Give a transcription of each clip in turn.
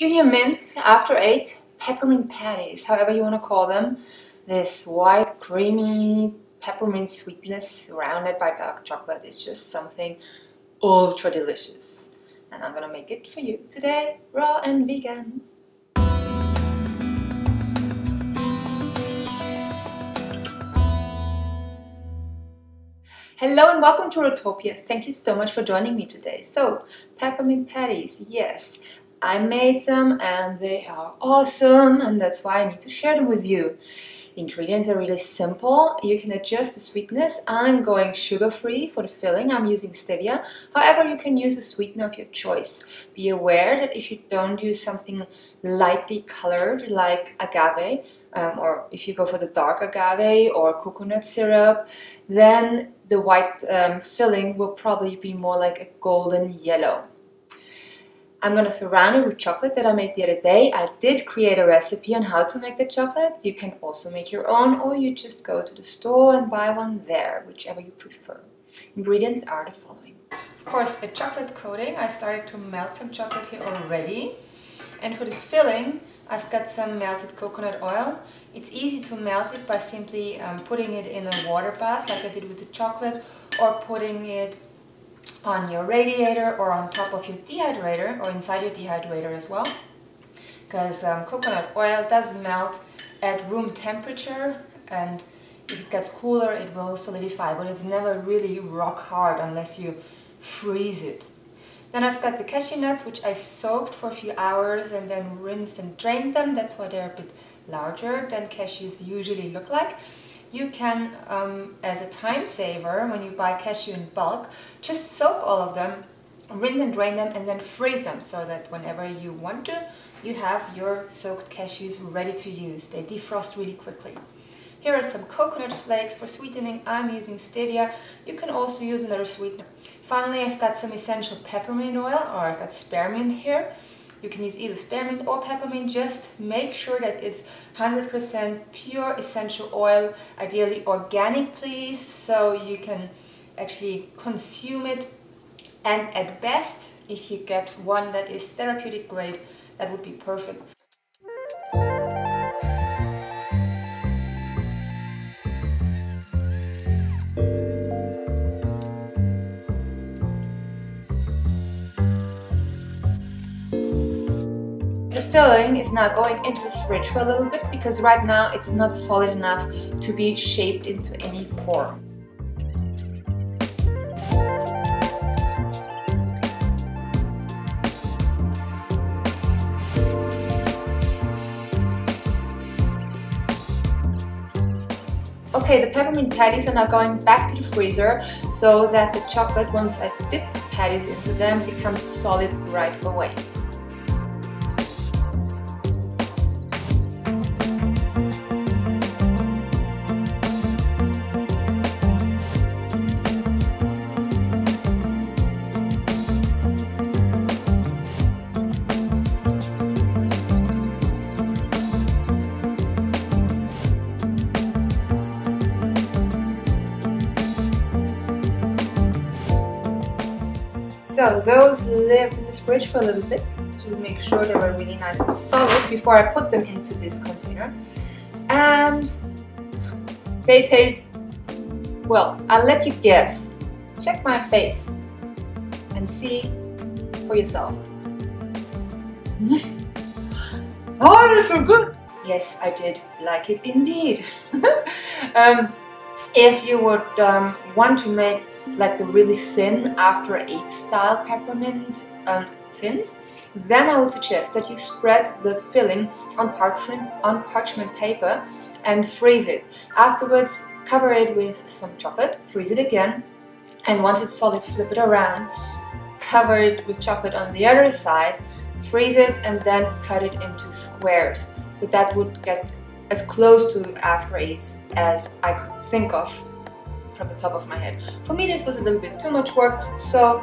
Junior Mint After Eight Peppermint Patties, however you want to call them. This white, creamy peppermint sweetness surrounded by dark chocolate is just something ultra delicious. And I'm gonna make it for you today, raw and vegan. Hello and welcome to Rohtopia. Thank you so much for joining me today. So, peppermint patties, yes. I made some and they are awesome, and that's why I need to share them with you. The ingredients are really simple. You can adjust the sweetness. I'm going sugar-free for the filling. I'm using stevia. However, you can use a sweetener of your choice. Be aware that if you don't use something lightly colored like agave, or if you go for the dark agave or coconut syrup, then the white filling will probably be more like a golden yellow. I'm going to surround it with chocolate that I made the other day. I did create a recipe on how to make the chocolate. You can also make your own, or you just go to the store and buy one there, whichever you prefer. Ingredients are the following. Of course, a chocolate coating. I started to melt some chocolate here already. And for the filling, I've got some melted coconut oil. It's easy to melt it by simply putting it in a water bath like I did with the chocolate, or putting it on your radiator or on top of your dehydrator or inside your dehydrator as well, because coconut oil does melt at room temperature, and if it gets cooler it will solidify, but it's never really rock hard unless you freeze it. Then I've got the cashew nuts, which I soaked for a few hours and then rinsed and drained them. That's why they're a bit larger than cashews usually look like. You can, as a time saver, when you buy cashew in bulk, just soak all of them, rinse and drain them, and then freeze them, so that whenever you want to, you have your soaked cashews ready to use. They defrost really quickly. Here are some coconut flakes. For sweetening, I'm using stevia. You can also use another sweetener. Finally, I've got some essential peppermint oil, or I've got spearmint here. You can use either spearmint or peppermint. Just make sure that it's 100% pure essential oil, ideally organic please, so you can actually consume it. And at best, if you get one that is therapeutic grade, that would be perfect. The filling is now going into the fridge for a little bit, because right now it's not solid enough to be shaped into any form. Okay, the peppermint patties are now going back to the freezer, so that the chocolate, once I dip the patties into them, becomes solid right away. So those lived in the fridge for a little bit to make sure they were really nice and solid before I put them into this container. And they taste, well, I'll let you guess. Check my face and see for yourself. Oh, it's so good! Yes, I did like it indeed. If you would want to make like the really thin After Eight style peppermint thins, then I would suggest that you spread the filling on parchment paper and freeze it. Afterwards, cover it with some chocolate, freeze it again, and once it's solid, flip it around, cover it with chocolate on the other side, freeze it, and then cut it into squares. So that would get as close to After Eights as I could think of from the top of my head. For me, this was a little bit too much work, so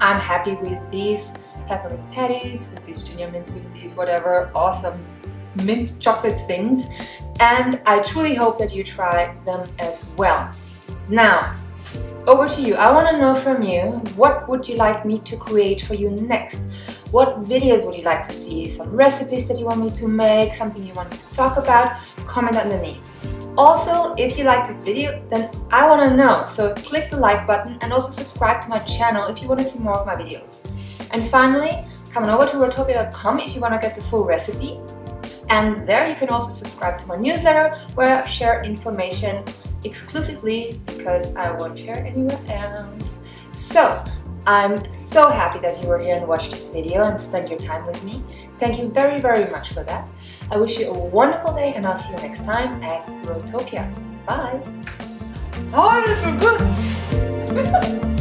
I'm happy with these peppermint patties, with these junior mints, with these whatever awesome mint chocolate things, and I truly hope that you try them as well. Now, over to you. I want to know from you, what would you like me to create for you next? What videos would you like to see? Some recipes that you want me to make, something you want me to talk about? Comment underneath. Also, if you like this video, then I want to know, so click the like button and also subscribe to my channel if you want to see more of my videos. And finally, come on over to Rohtopia.com if you want to get the full recipe. And there you can also subscribe to my newsletter where I share information exclusively because I won't share anywhere else. So, I'm so happy that you were here and watched this video and spent your time with me. Thank you very, very much for that. I wish you a wonderful day and I'll see you next time at Rohtopia. Bye! Oh, you feel good!